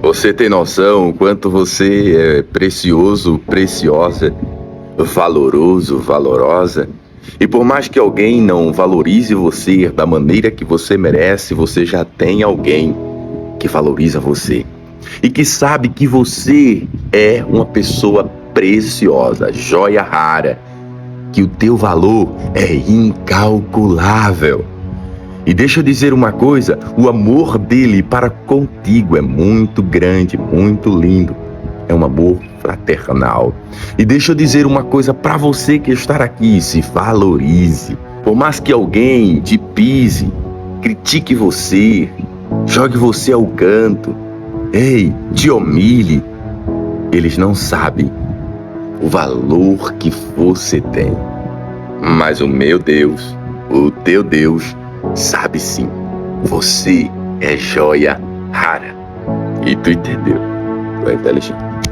Você tem noção o quanto você é precioso, preciosa, valoroso, valorosa? E por mais que alguém não valorize você da maneira que você merece, você já tem alguém que valoriza você e que sabe que você é uma pessoa preciosa, joia rara, que o teu valor é incalculável. E deixa eu dizer uma coisa, o amor dele para contigo é muito grande, muito lindo. É um amor fraternal. E deixa eu dizer uma coisa para você que está aqui, se valorize. Por mais que alguém te pise, critique você, jogue você ao canto, ei, te humilhe, eles não sabem o valor que você tem. Mas o meu Deus, o teu Deus, sabe sim, você é joia rara. E tu entendeu? Tu é inteligente.